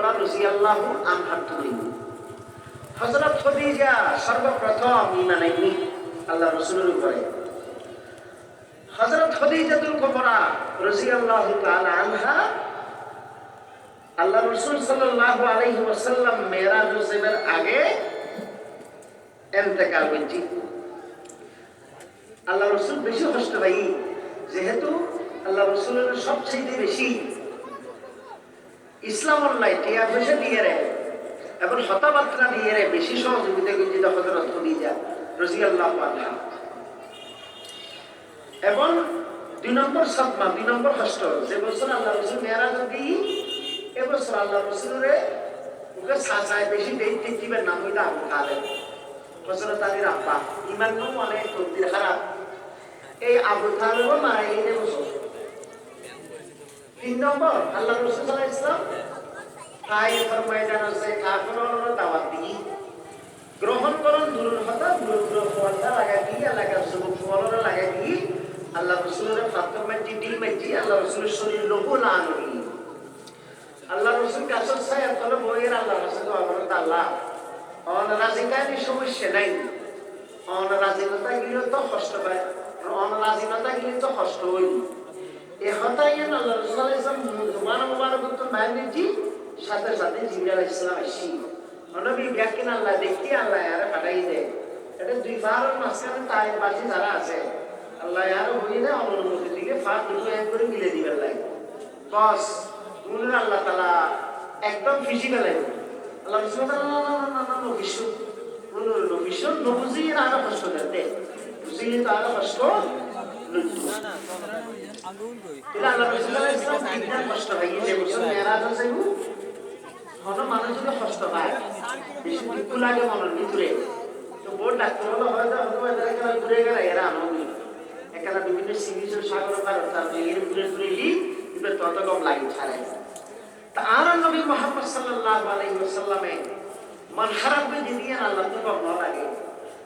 কুবরা রাদিয়াল্লাহু আনহা তুলি হযরত খাদিজা সর্বপ্রথম ঈমান আননি আল্লাহ রাসূলের উপরে। হযরত খাদিজাতুল কুবরা রাদিয়াল্লাহু তাআলা আনহা আল্লাহ রাসূল সাল্লাল্লাহু আলাইহি ওয়াসাল্লাম মেরাজ হওয়ার আগে ইন্তেকাল হয়েছে। আল্লাহ রাসূল বেশি কষ্ট পাই, যেহেতু আল্লাহ রাসূলের সবচেয়ে বেশি ইসলাম অনলাইন টিয়া পয়সা দিয়ে রে এবং শতবার্তা দিয়ে রে বেশি সহযোগিতা করছে হযরত খাদিজা রাদিয়াল্লাহু আনহা। এবং 2 নম্বর সদমা, 2 নম্বর কষ্ট, যে বছর আল্লাহ রাসূল মেরাজ গই এবছর আল্লাহ রাসূলের ওকে সাজায় বেশি দেইতে দিবেন নাম হইলা আবু তালেব, হযরত আলীর আব্বা। ইমান নু মানে তকদির খারাপ, এই আবু তালেব মারা গেছে বছর। 3 নম্বর আল্লাহ রাসূল সাল্লাল্লাহু আলাইহি ওয়াসাল্লাম তায়েফের ময়দানে কাফেরদের দাওয়াত দিয়ে গ্রহণ করেন, দূরের কথা দূর ফলটা লাগাই দিয়ে এলাকার যুবক ফলরা লাগাই দিয়ে আল্লাহ রাসূলের ফাতর মাটি ডিল মাটি আল্লাহ রাসূলের শরীর লোহো না আনি আল্লাহ রাসূল কাছে ছায়া তলে বইয়ের আল্লাহ রাসূল বলেন আল্লাহ অনরাজিকানি সমস্যা নাই, অনরাজিকতা গিয়ে তো কষ্ট পায়, অনরাজিকতা গিয়ে তো কষ্ট হইল। এ হতাই আল্লাহ রাসূল সাল্লাল্লাহু আলাইহি ওয়াসাল্লাম জুমান মুবারক তো বাইরেছি সাথে সাথে জিবরাইল আলাইহিস সালাম আসি নবী ব্যাকিন আল্লাহ দেখি আল্লাহ আরে পাঠাই দেয়। এটা 2 ফারের মাঝখানে তাইবাসী যারা আছে আল্লাহ আরো বলি না অনুমতি দিকে ফার দুটো এক করে মিলে দিবেন লাগে বস মূল আল্লাহ তাআলা একদম ফিজিক্যাল আল্লাহ সুবহানাহু বিশ্ব মূল বিশ্ব নবুজি আরো কষ্ট করতে বুঝিয়ে তো আরো কষ্ট এটা আল্লাহ রাসূলুল্লাহ ইসলাম কিনা কষ্ট হয় যে বছর মেরাজ আছে হন মানুষ যদি কষ্ট পায় বেশি একটু লাগে মনের ভিতরে তো বোর্ড ডাক্তার হলো হয়তো এখানে ঘুরে গেলে এরা আনন্দ এখানে বিভিন্ন সিরিজের সাগর পার তার এর ঘুরে ঘুরে এবার তত কম লাগে ছাড়ে। তা আর নবী মুহাম্মদ সাল্লাল্লাহু আলাইহি ওয়াসাল্লামে মন খারাপ করে দিয়ে আল্লাহ তো কম লাগে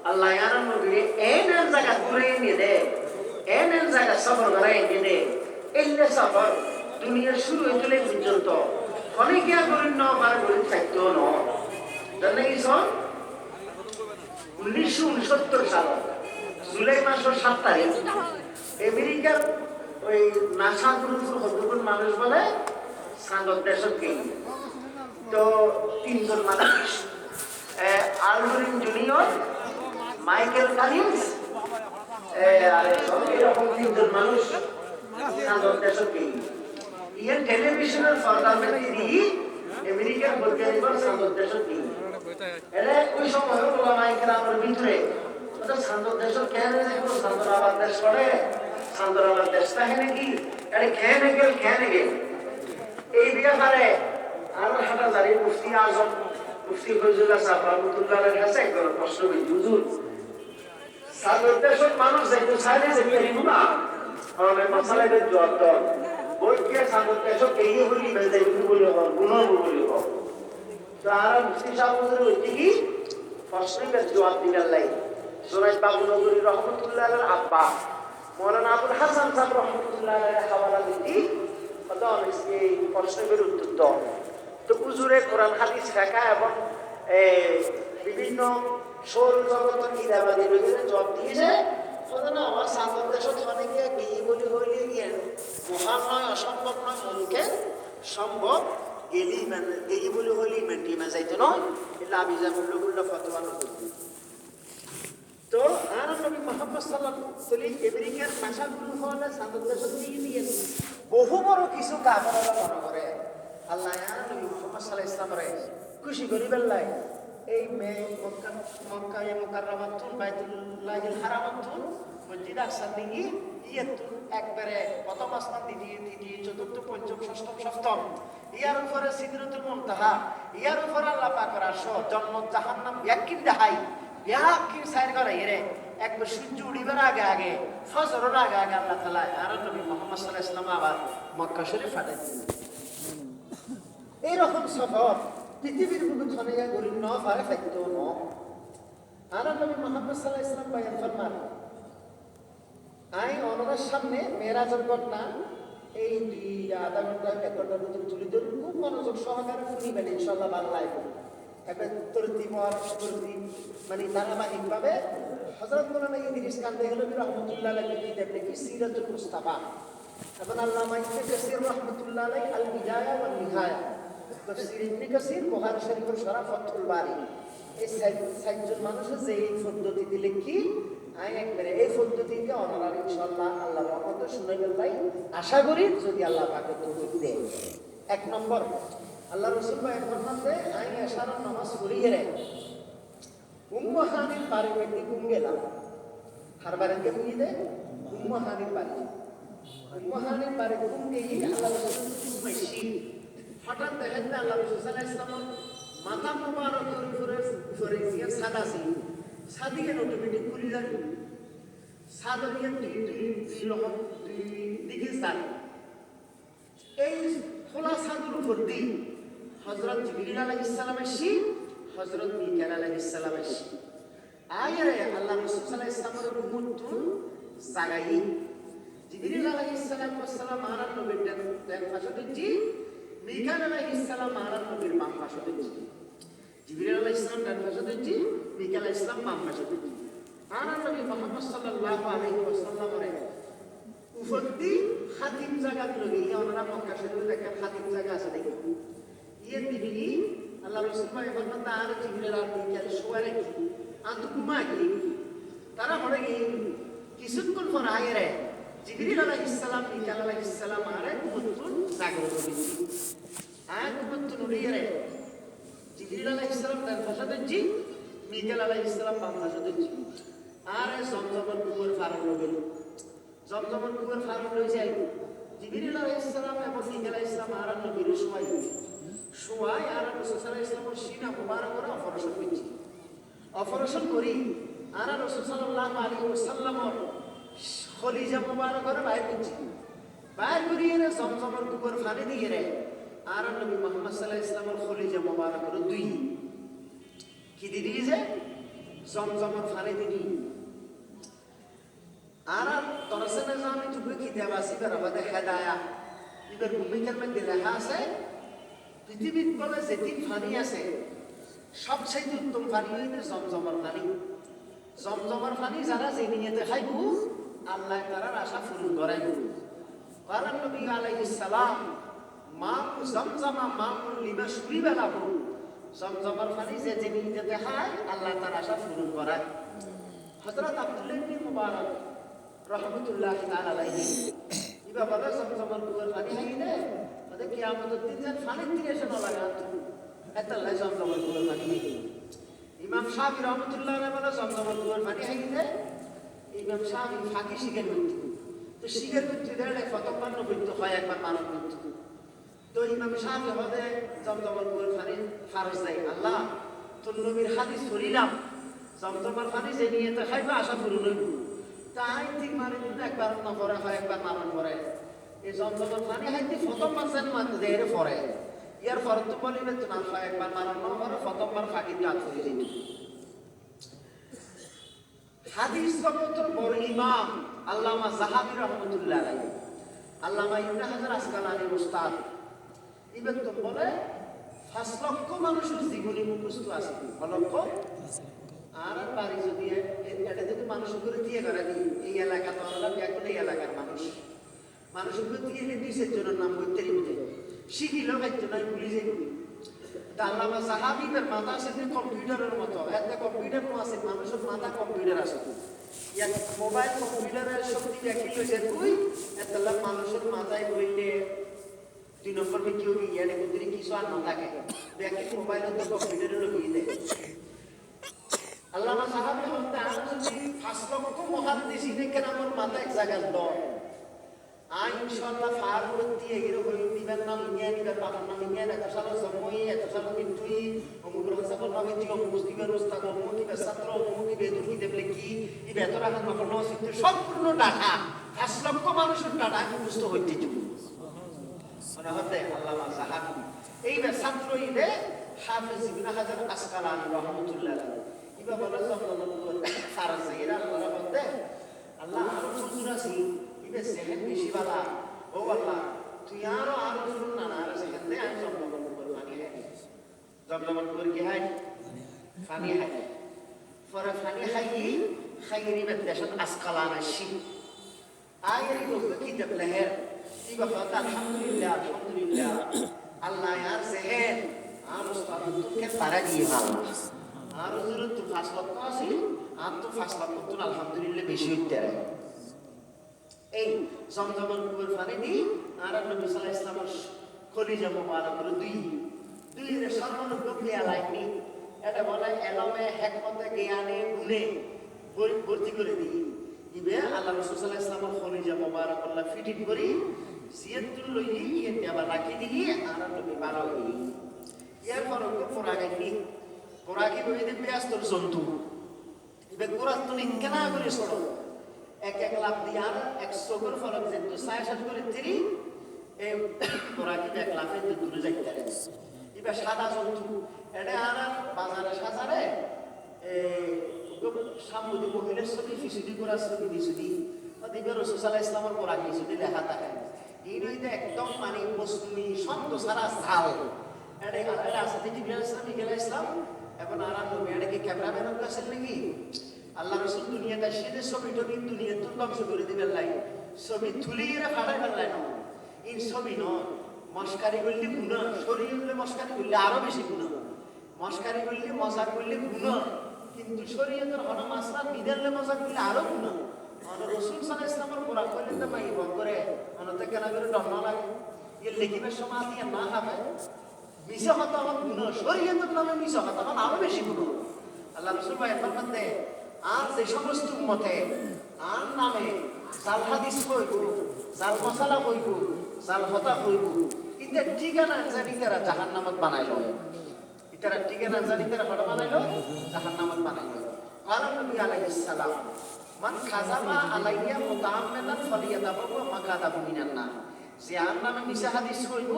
আল্লাহ আর নবী এনের জায়গা ঘুরে নিয়ে দে, এনের জায়গা সফর করে নিয়ে দে। এলে সফর দুনিয়ার শুরু হইলে পর্যন্ত অনেকে করেন না আমার গরিব থাকতো না জানেন কি সন 1969 সাল জুলাই মাসের 7 তারিখ আমেরিকার ওই নাসা গ্রুপের কতজন মানুষ বলে সাংগত দেশত গেল। তো 3 জন মানুষ আলড্রিন জুনিয়র, মাইকেল কালিন্স এরকম 3 জন মানুষ সাংগত দেশত গেল। ইয়ার টেলিভিশনের পর্দার মধ্যে দিয়ে আমেরিকার বৈজ্ঞানিকরা সাংগত দেশত গেল। এরা ওই সময় ওলামায়ে কেরামের ভিতরে ওটা সাংগত দেশত কেন এগুলো সান্দরাবাদ দেশ করে সান্দরাবাদ দেশটা হয় নাকি এটা কেন গেল এই ব্যাপারে আরো হাটাজারি মুফতি আজম মুফতি ফজলুল্লাহ সাহেব রহমাতুল্লাহর কাছে একজন প্রশ্ন করেছি, হুজুর সাংগত দেশত মানুষ যাইতে চাইলে যে পারিব না কারণ মাসালাদের জবাব দাও বইকে সাংগত দেশত এই হলি বেজাই বলি হোক গুণ বলি হোক। তো আর মুফতি সাহেবের হইতে কি প্রশ্নের জবাব দিবেন লাই জোনাইদ বাবুনগরী রহমাতুল্লাহর আব্বা মৌলানা আবুল হাসান সাহেব রহমাতুল্লাহর হাওয়ালা দিতি কত এই প্রশ্নের উত্তর দাও। তো হুজুরে কোরআন হাদিস শেখা এবং বিভিন্ন সৌর জগতের কিতাবাদি রয়েছে জবাব দিয়েছে না আমার সাংগত দেশত অনেকে গিয়ে বলি হইলে গিয়ে মহান নয় অসম্ভব নয় মনকে সম্ভব গেলি মানে গেই বলি হইলে মেন্টি যাইতো নয় এটা আমি যেমন লোকগুলো ফতোয়ানো করছি। তো আর নবী মুহাম্মদ সাল্লাল্লাহু আলাইহি ওয়াসাল্লাম আমেরিকার ভাষাগুলো হলে সাংগত দেশত দিয়ে বহু বড় কিছু কাফেররা মনে করে আল্লাহ আর নবী মুহাম্মদ সাল্লাল্লাহু আলাইহি ওয়াসাল্লামরে খুশি করিবেন লাই এই মক্কা মুকাররমাতুল বাইতুল্লাহিল হারামাতুল মসজিদ আকসা দিকে ইয়াত একবারে প্রথম স্থান দ্বিতীয় চতুর্থ পঞ্চম ষষ্ঠ সপ্তম ইয়ার উপরে সিদরাতুল মুনতাহা ইয়ার উপরে আল্লাহ পাকের আরশ জান্নাত জাহান্নাম ইয়াকিন দেখাই ইয়াকিন সাইর করে এরে একবার সূর্য উঠিবার আগে ফজরের আগে আল্লাহ তাআলা আর নবী মুহাম্মদ সাল্লাল্লাহু আলাইহি ওয়াসাল্লাম আবার মক্কা শরীফ পাঠাই এইরকম সফর পৃথিবীর বুকে খনিয়া গরিব ন পারে থাকতো ন। আর নবী মুহাম্মদ সাল্লাল্লাহু আলাইহি ওয়াসাল্লাম বয়ান ফরমান আই ওনার সামনে মেরাজের ঘটনা এই 2 আধা ঘন্টা 1 ঘন্টার ভিতরে তুলে ধরুন, খুব মনোযোগ সহকারে শুনিবেন, ইনশাআল্লাহ ভালো লাগবে। এবার মানে ধারাবাহিকভাবে হযরত মাওলানা ইদ্রিস কান্দেহলভী রাহমাতুল্লাহ আলাইহি কিতাব লিখি সিরাতুল মুস্তাফা, এবং আল্লামা ইবনে কাসির রাহমাতুল্লাহ আলাইহি আল বিদায়া ওয়ান নিহায়া, তাফসীর ইবনে কাসির, বুখারী শরীফের শরহ ফাতহুল বারী, এই সাতজন মানুষের যে এই পদ্ধতিতে লিখি আই একবারে এই পদ্ধতিতে ওনারা ইনশাআল্লাহ আল্লাহর রহমতে শুনাইবেন ভাই, আশা করি যদি আল্লাহ পাকের তৌফিক দেয়। 1 নম্বর, আল্লাহ রাসূল ভাই ফরমাতে আই এশারার নামাজ পড়িয়ে রে উম্মু হানির বাড়ি বেটি ঘুম গেলাম, হারবারেন কে বুঝি দে উম্মু হানির বাড়ি, উম্মু হানির বাড়ি ঘুম গেই আল্লাহ রাসূল খুশি, হঠাৎ দেখেন না আল্লাহ রাসূল সাল্লাল্লাহু আলাইহি ওয়াসাল্লাম মাথা মুবারকের উপরে যে সাদা ছিল, সাদিকে অটোমেটিক খুলে যায়, সাদা দিয়ে দুই রকম দিকে যায়, এই খোলা সাদুর উপর দিয়ে হযরত জিবরিল আলাইহিস সালাম এসে হযরত মিকাইল আলাইহিস সালাম এসে আয়ারে আল্লাহ রাসূল সাল্লাল্লাহু আলাইহি ওয়াসাল্লামের মুতুন জাগাই, জিবরিল আলাইহিস সালাম মারার নবীর ডান পাশে দিচ্ছি, মিকাইল আলাইহিস সালাম মারার নবীর বাম পাশে দিচ্ছি, জিবরিল আলাইহিস সালাম ডান পাশে দিচ্ছি, মিকাইল আলাইহিস সালাম বাম পাশে দিচ্ছি, মারার নবী মুহাম্মদ সাল্লাল্লাহু আলাইহি ওয়াসাল্লামের উফতি খাতিম জায়গা লগে ওনারা মক্কা শরীফে দেখেন খাতিম জায়গা আছে দেখি ইয়ে দিবি আল্লাহ রাসূল ভাই ফরমান তার জিবরিল আর মিকাইল শুয়ারে আন্ত ঘুমা কি তারা হড়ে গিয়ে কিছুক্ষণ পর আগে জিবরিল আলাইহিস সালাম মিকাইল আলাইহিস সালাম আরে কুতুন জাগ্রত হইছে, আর কুতুন উড়িয়ে জিবরিল আলাইহিস সালাম তার ভাষা দিচ্ছি, মিকাইল আলাইহিস সালাম বাম ভাষা দিচ্ছি, আর জমজমের কুয়ার ফারার গেল, জমজমের কুয়ার ফারার হয়ে যায়, জিবরিল আলাইহিস সালাম এবং মিকাইল আলাইহিস সালাম আর নবীর শুয়াই আর রাসূল সাল্লাল্লাহু আলাইহি ওয়াসাল্লামের সিনা মুবারক করে অপারেশন করছি, অপারেশন করি আর রাসূল সাল্লাল্লাহু আলাইহি ওয়াসাল্লামের খলিজা মুবারক করে বাইর করছি, বাইর করিয়ে জমজমের কুয়ার পানি দিয়ে রে আর নবী মুহাম্মদ সাল্লাল্লাহু আলাইহি ওয়াসাল্লামের খলিজা মুবারক করে দুই কি দিদি যে জমজমের পানি দিদি আর তরসনে জানি তুমি কি দেবাসি বেরাবাদে হেদায়া ইবার ভূমিকার মধ্যে লেখা আছে পৃথিবীর বলে যেটি পানি আছে সবচেয়ে উত্তম পানি হইতে জমজমের পানি, জমজমের পানি যারা যে নিয়েতে খাইব আল্লাহ তারার আশা পূরণ করাইব, কারণ নবী আলাইহিস সালাম মা জমজমা মামুল লিমা শুরিবা লাহু, জমজমের পানি যে নিয়েতে খায় আল্লাহ তার আশা পূরণ করায়। হযরত আব্দুল্লাহ ইবনে মুবারক রাহমাতুল্লাহি তাআলা আলাইহি ইবা বলে জমজমের কুয়ার পানি খাইলে ওদের কিয়ামতের দিন যেন পানির দিকে এসে না লাগে এত লাই জমজমের কুয়ার পানি খাইলে, ইমাম শাফি রাহমাতুল্লাহ আলাইহি বলে জমজমের কুয়ার পানি খাইলে ইমাম শাফি ফাঁকি শিখের মৃত্যু, তো শিখের মৃত্যু দেয় ফতম্বার মৃত্যু হয় একবার মানব মৃত্যু, তো ইমাম শাফি হবে জমজমের কুয়ার পানি ফারজ দেয়, আল্লাহ তোর নবীর হাদিস ধরিলাম জমজমের পানি যে নিয়ে তো খাইবা আশা পূরণ হইব, তাই ঠিক মানে কিন্তু একবার না পরে হয় একবার মারণ পরে এই জমজমের পানি খাইতে প্রথম মাসের মাত্র দেহের পরে ইয়ার পর তো বলিবে তো না হয় একবার মারণ না পরে প্রথমবার ফাঁকির কাজ করে দিন। হাদিস জগতের বড় ইমাম আল্লামা যাহাবী রাহমাতুল্লাহ আলাইহি, আল্লামা ইবনে হাজার আসকালানী উস্তাদ ইবেন তো বলে 5 লক্ষ মানুষের জীবনী মুখস্থ আছে, লক্ষ আর বাড়ি যদি এটা যদি মানুষ করে দিয়ে করে দিই এই এলাকা তো আমরা এখন এই এলাকার মানুষ মানুষগুলো দিয়ে দিয়েছের জন্য নাম বলতে বুঝে শিখিল খাইতো না পুলিশে তা আল্লামা সাহাবীদের মাথা আছে কম্পিউটারের মতো, একটা কম্পিউটার আছে মানুষের মাথা কম্পিউটার আছে, মোবাইল কম্পিউটারের শক্তি একই হয়েছে তুই এত মানুষের মাথায় বইতে 2 নম্বর में क्यों गई यानी कुछ नहीं किसी और ना था क्या मोबाइल तो कंप्यूटर में लगी थी अल्लाह साहब ने हमने आज भी फासलों को मुहाद्दिस ने के नाम और माता एक जगह दो आज इंशाअल्लाह फार होती है गिरो कोई निबन नाम इंडिया निबन पापा नाम इंडिया ना तो सालों समूही है तो सालों किंतुई हम लोग सब लोग भी जो मुस्लिम है रोस्ता को मुस्लिम है सत्रों मुस्लिम है दूसरी देवलेकी ये बेहतर है हम लोग सिद्ध सब पूर्ण डाटा फासलों को मानुषों डाटा की पुस्तक होती है মনে হতে আল্লামা সাহাবী এইবার ছাত্র ইলে হাফেজ ইবনে হাজার আসকালানী রাহমাতুল্লাহ আলাইহি ইবা বলে সাল্লাল্লাহু ফারজ এরা আল্লাহ বলতে আল্লাহ আরো সুরা আছে ইবে সেহেন বেশি বালা ও আল্লাহ তুই আরো আরো শুনুন না আর সেখান থেকে আমি জমজমান করে পানি খাই জমজমান করে কি হয় পানি খাই পরে পানি খাইরি দেশত আজকালান আসি আয়ের লোক কিতাব লেহের কি কথা আলহামদুলিল্লাহ আলহামদুলিল্লাহ আল্লাহ আর সেহেন আর উস্তাদকে তারা দিয়ে ভালো আর হুজুর তো ফাসলত আছে আর তো ফাসলত তো আলহামদুলিল্লাহ বেশি হইতে রে এই জমজমান কুয়ের পানি দি আর নবী সাল্লাল্লাহু আলাইহি ওয়াসাল্লামের খলিজা মুবারক দুই এর সর্বলোক দিয়া লাইনি এটা বলে এলমে হিকমতে জ্ঞানে গুণে ভর্তি করে দিই ইবে আল্লাহ রাসূল সাল্লাল্লাহু আলাইহি ওয়াসাল্লামের খলিজা মুবারক আল্লাহ ফিটিং করি সিয়াতুল লইহি ইয়ে আবার রাখি দিই আর নবী বারো হই এর পরকে পোরাগাইনি পোরাগি বইতে ব্যস্তর জন্তু ইবে কোরআন তো কেনা করে সরো এক এক লাভ দিয়ার 100 করে ফরক যেত 60 করে 3 এই পোরাগি এক লাফে দূরে যাইতে পারে ইবে সাদা জন্তু এটা আর বাজারে সাজারে সামুদি মহিলার ছবি ফিসুদি করার ছবি দিছুদি দিবে রাসূল সাল্লাল্লাহু আলাইহি ওয়াসাল্লামের পোরাগি ছবি দেখা থাকে এই রইতে একদম মানে মৌসুমি ছন্দ সারা ঝাল এটা আছে জিবরাইল ইসলাম এখন আর নবী এটা কি ক্যামেরাম্যানের কাছে নাকি আল্লাহ রাসূল দুনিয়াতে এসে ছবি টবি দুনিয়া তো ধ্বংস করে দিবেন লাই ছবি তুলিয়ে ফাড়াই ফেললাই না এই ছবি নয় মস্কারি করলে গুনাহ শরীর হলে মস্কারি করলে আরো বেশি গুনাহ মস্কারি করলে মজা করলে গুনাহ কিন্তু শরীয়তের হন মাসলা বিদালে মজা করলে আরো গুনাহ আর রাসূল সাল্লাল্লাহু আলাইহি ওয়াসাল্লামের কোরআন করলে তো মাই বল করে অনতে কেন করে ডর না লাগে এই লেখিবের সময় দিয়ে না হবে মিশা কথা আমার গুনাহ শরীয়তের নামে মিশা কথা আমার আরো বেশি গুনাহ আল্লাহ রাসূল ভাই ফরমাতে আর যে সমস্ত উম্মতে আর নামে জাল হাদিস কইব জাল মশালা কইব জাল হতা কইব ইতে ঠিকানা জানি তারা জাহান্নামত বানাইলো ইতারা ঠিকানা জানি তারা হড় বানাইলো জাহান্নামত বানাইলো আর নবী আলাইহিস সালাম মান খাযাবা আলাইয়া মুতাআম্মিদান ফালিয়াতাবাওয়া মাকাদাহু মিনান নার যে আর নামে মিশা হাদিস কইব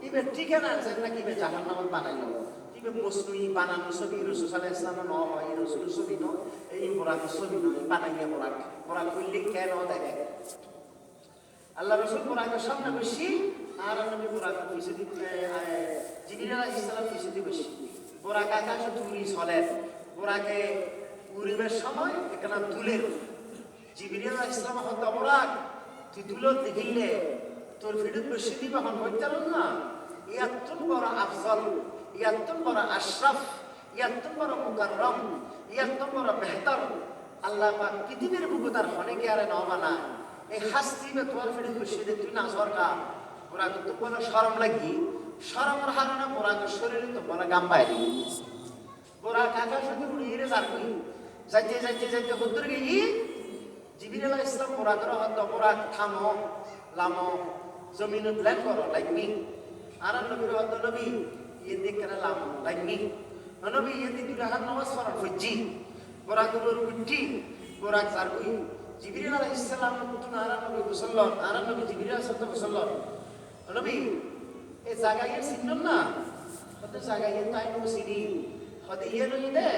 ইবে ঠিকানা জানি নাকি বে জাহান্নামত বানাইলো ইবে মুসলিম বানানো ছবি রাসূল সাল্লাল্লাহু আলাইহি ওয়াসাল্লাম ন হয় রাসূল ছবি ন এই কোরআন ছবি ন বানাইয়া কোরআন কইলে কেন দেখে আল্লাহ রাসূল কোরআনের সামনে বসি আর নবী কোরআন পিছে দিতে জিবরিল আলাইহিস সালাম পিছে দিয়ে বসি কোরআন আকাশ তুলি চলে কোরআনকে উড়িবার সময় এখানে তুলে জিবরিল আলাইহিস সালাম হত কোরআন তুই তুলো দেখিলে তোর ভিডিও বসি দিবা হন হইতাল না ইয়াতুন বড় আফজল ইয়াতুন বড় আশরাফ ইয়াতুন বড় মুকাররম ইয়াতুন বড় বেহতর আল্লাহ পাক পৃথিবীর বুকে তার অনেকে আর না বানা এই হাসতি বে তোর ফিরে বসে দে তুই না সরকার ওরা তো কোনো শরম লাগি শরমের হারনা ওরা শরীরে তো বড় গাম বাইরে ওরা কাকা শুধু উড়িয়ে যার কই যাইতে হুদুর গই জিবরিল আলাইহিস সালাম ওরা করে হত ওরা থামো লামো জমিনে প্ল্যান করো লাগবি আর নবীর হত নবী এই দেখে লামো লাগবি নবী এই দিন রাহাত নামাজ পড়া হইজি ওরা গুলোর উঠি ওরা যার কই জিবরিল আলাইহিস সালাম নতুন আরাম নবী মুসল্লান আরাম নবী জিবরিল আলাইহিস সালাম মুসল্লান নবী এই জায়গায় চিনন না কত জায়গায় তাই নো সিরি হতে ইয়ে লইলে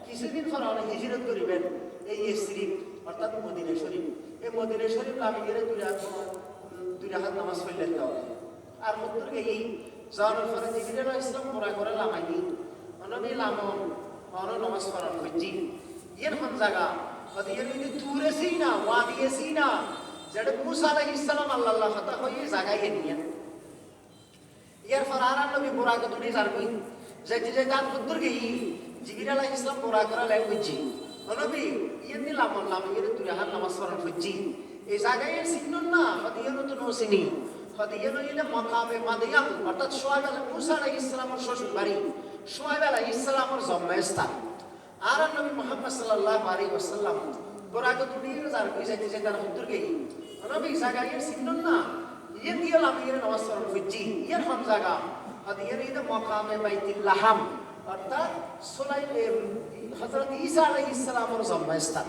কিছুদিন পর অনেক হিজরত করিবেন এই শরীফ অর্থাৎ মদিনা শরীফ এই মদিনা শরীফ আমি গেলে দুই রাকাত নামাজ পড়লেন দাও আর উত্তর এই জানার পরে জিবরিল আলাইহিস সালাম পুরা করে লামাইনি নবী লামন আর নামাজ পড়ার হইজি এর কোন জায়গা হতে ইয়ে লইলে দূরে সিনা ওয়াদি সিনা যেটা মুসা আলাইহিস সালাম আল্লাহ কথা কই জায়গায় নিয়ে ইয়ার ফরারা নবী বুরাক দুনি জারবি যেতে গান উত্তর গই জিবরিল আলাইহিস সালাম বুরাক করা ল্যাঙ্গুয়েজ নবী ইয়ে নিলাম এর তুই হাত নামাজ পড়ার হইজি এই জায়গায় চিনুন না হতে ইয়ে তো নো চিনি হতে ইয়ে লইলে মাকামে মাদিয়াম অর্থাৎ শুআইব মুসা আলাইহিস সালামের শ্বশুর বাড়ি শুআইব আলাইহিস সালামের জন্মস্থান আর নবী মুহাম্মদ সাল্লাল্লাহু আলাইহি ওয়াসাল্লাম বুরাক দুনি জারবি যেতে গান উত্তর গই নবী জায়গায় চিনুন না ये दिया लाम ये नमाज पढ़ो फिजी ये हम जगह और ये नहीं तो मकाम बैतुल्लाहम अर्थात सुलाइम हजरत ईसा अलैहिस सलाम और जन्मस्थान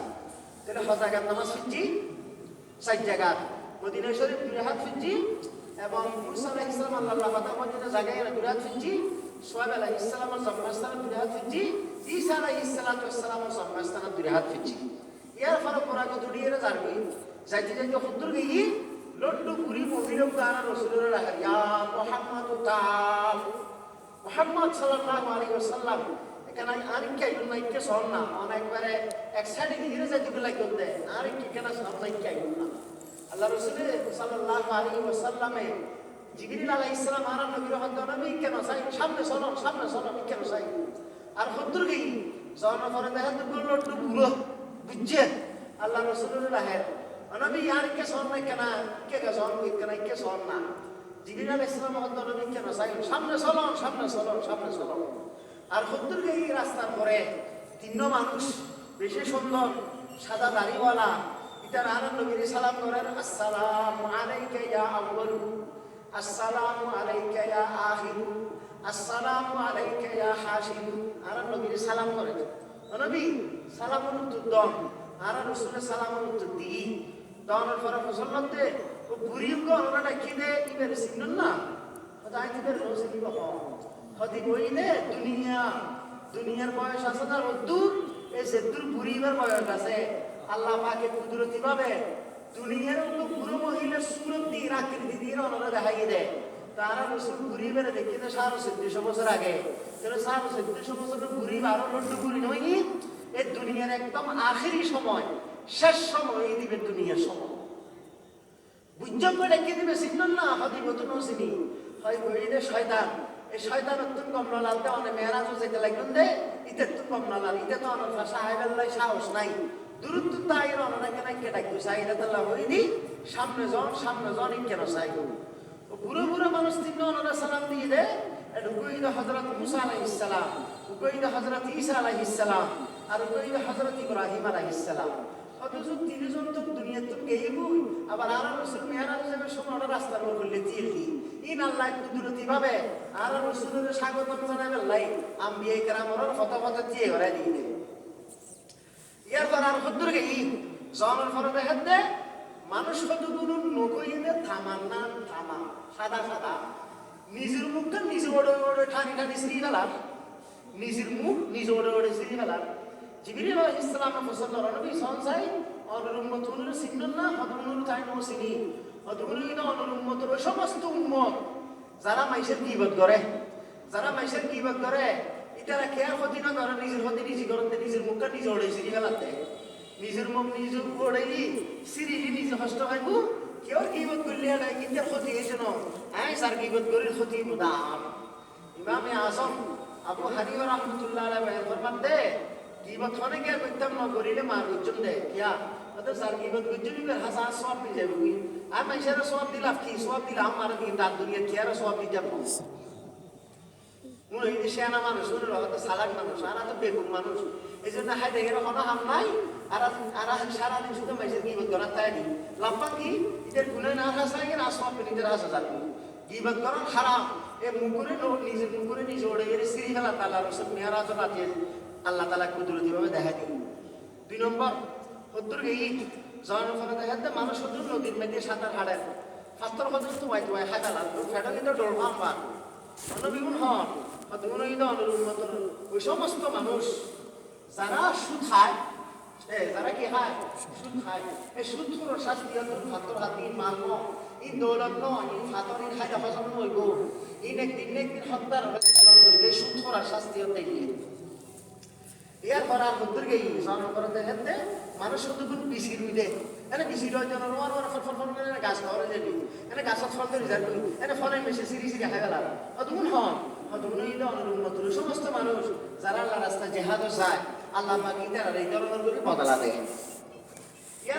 तेरे हजागा नमाज फिजी सात जगह मदीना शरीफ दुरात फिजी এবং মুসা আলাইহিস সালাম আল্লাহ কথা মদিনা জায়গায় দুরাত ফিজি শুআইব আলাইহিস সালামের জন্মস্থান দুরাত ফিজি ঈসা আলাইহিস সালামের জন্মস্থান দুরাত ফিজি এর ফলে পুরা দুনিয়ার জারবি যাইতে হুদুর গই লড্ডু পুরি মহিলা তারা রসুলের রাখা ইয়া মুহাম্মদ তাল মুহাম্মদ সাল্লাল্লাহু আলাইহি ওয়াসাল্লাম এখানে আরেকটা ইউনাইটকে সর না অনেকবারে এক সাইডে ধীরে যেতে লাগতে আরেকটা কেন সামলাইকে না আল্লাহ রাসূল সাল্লাল্লাহু আলাইহি ওয়াসাল্লামে জিবরিল আলাইহিস সালাম আর নবীর হদ্দ নবী কেন চাই সামনে চলো কেন চাই আর হদ্দুর গই জানা করে দেখা তো লড্ডু পুরো বুঝছে আল্লাহ রাসূলের রাহে নবী আরেকটা সর না কেন কে সর কেন কে সর না জিবরিল আলাইহিস সালাম হদ্দ নবী কেন চাই সামনে চলো আর হদ্দুর গই রাস্তার পরে তিন মানুষ বেশি সুন্দর সাদা দাড়িওয়ালা ইতার আর নবীর সালাম করেন আসসালামু আলাইকা ইয়া আউয়াল আসসালামু আলাইকা ইয়া আখির আসসালামু আলাইকা ইয়া হাশির আর নবীর সালাম করেন নবী সালামের উত্তর দাও আর রাসূলের সালামের উত্তর দিই দাওয়ার পরে মুসলমানতে ও বুড়িম গো ওরা কি দে ইবের সিনন না খোদাই দিবের রোজে দিব হদি বইলে দুনিয়ার বয়স আছে না রদ্দুর এই সেদ্দুর বুড়িবার বয়স আছে আল্লাহ পাকে কুদরতি ভাবে দুনিয়ার মতো পুরো মহিলার সুরত দিয়ে আকৃতি দিয়ে ওনারা দেখাই দেয় তারা রসুল ঘুরি বেড়ে দেখি তো 1400 বছর আগে 1400 বছরের ঘুরি আরো লড্ডু ঘুরি নয় এই দুনিয়ার একদম আখেরি সময় শেষ সময় দিবে দুনিয়ার সময় বুঝজন করে ডেকে দিবে সিগন্যাল না হদি নতুন চিনি হয় বইলে শয়তান এই শয়তান অত্যন্ত কমলা লালতে অনেক মেয়েরাজও যেতে লাগবেন দে ইতে তো কমলা লাল ইতে তো অনেক ভাষা হাইবেল্লাই সাহস নাই দূরত্ব তাই অনেকে নাই কেটা কেউ চাইলে তাল্লা হইনি সামনে জন কেন চাই বুড়ো মানুষ তিন ওনারা সালাম দিয়ে দেয় উকইদ হযরত মুসা আলাইহিস সালাম উকইদ হযরত ঈসা আলাইহিস সালাম আর উকইদ হযরত ইব্রাহিম আলাইহিস সালাম অথচ তিনজন তো দুনিয়া তো গেইবু আবার আর রাসূল মেহরাজ যাবে সময় রাস্তার উপর করলে তিলদি ইন আল্লাহ কুদরতি ভাবে আর রাসূলের স্বাগতম জানাবে লাই আম্বিয়া کرامর কথা দিয়ে ঘরে দিয়ে দেয় ইয়ার পর আর হদ্দুর গেই জনের ফরতে হাতে মানুষ কতগুলো নকইনে থামা সাদা নিজের মুখটা নিজে ওড়ে টানি শ্রী ফেলার নিজের মুখ নিজে ওড়ে শ্রী ফেলার জিবরিল আলাইহিস সালাম মুসাল্লাল্লাহু আলাইহি সনসাই অনুরুম্মতুল সিন্নাল্লাহ হদুনুল তাইন মুসিনি হদুনুল অনুরুম্মতুল সমস্ত উম্মত যারা মাইশের গীবত করে ইতারা কেয়ার ক্ষতি না করে নিজের ক্ষতি নিজে করতে নিজের মুখটা নিজে ওড়ে শ্রী ফেলাতে নিজের মুখ নিজে ওড়াইলি শ্রী নিজে কষ্ট পাইব কেউ গীবত করলে না কিন্তু ক্ষতি হয়েছে না হ্যাঁ স্যার গীবত করির ক্ষতি মুদাম ইমামে আজম আবু হানিফা রাহমাতুল্লাহ আলাইহি ফরমাতে গীবত হনে কে করতাম না করিলে মার গুজন দে কিয়া তো স্যার গীবত গুজনি বের হাসান সওয়াব পেয়ে যাবে কি আর মাইশারা সওয়াব দিলাম কি সওয়াব দিলাম আমার দিন দান দুনিয়া কি আর সওয়াব দিতে যাব মুই এই শেয়ানা মানুষ শুনে তো সালাক মানুষ আর তো বেকুব মানুষ এইজন্য হাই দেখে কোনো হাম নাই আর সারা দিন শুধু মাইশের গীবত করা তাই নি লাম্পা কি এদের গুনাহ না হাসাই না সওয়াব নিজের হাসা যাবে গীবত করা হারাম এ মুকুরে নিজের মুকুরে নিজে ওড়ে এর শ্রী ফেলা তাআলা রাসূল মেরাজ রাতে আল্লাহ তাআলা কুদরতি ভাবে দেখা দিই দুই নম্বর হদ্দুর গই জানার ফলে দেখা যায় মানুষ হদ্দুর নদীর মধ্যে সাঁতার হাড়েন ফাস্তর হদ্দুর তো ওয়াই হাঁটালা ফেটা কিন্তু ডোর ভাঙবা অনবিগুণ হন হদ্দুর ঈদ অনুরুম্মত ওই সমস্ত মানুষ যারা সুদ খায় যারা কি খায় সুদ খায় এই সুদ খোর শাস্তি ফাস্তর হাতি মারব এই দৌলত নয় এই ফাতর এই খাইতে হজম হইব এই একদিন হত্যার করিবে সুদ খোর শাস্তি হতে গিয়ে ইয়ার পর আর হদ্দুর গই জানার পরে দেখতে মানুষ কতগুলো বিসি রুই দে এনে বিসি রুই যেন ফল করে গাছ খাওয়া যাবি এনে গাছত ফল করে যাবি এনে ফলের মেশে সিরি খাই গেলাম অতগুণ হন অতগুণ ঈদ অনুরুম্মত সমস্ত মানুষ যারা আল্লাহ রাস্তায় জেহাদও যায় আল্লাহ পাক এই ধরনের করে বদলা দেয়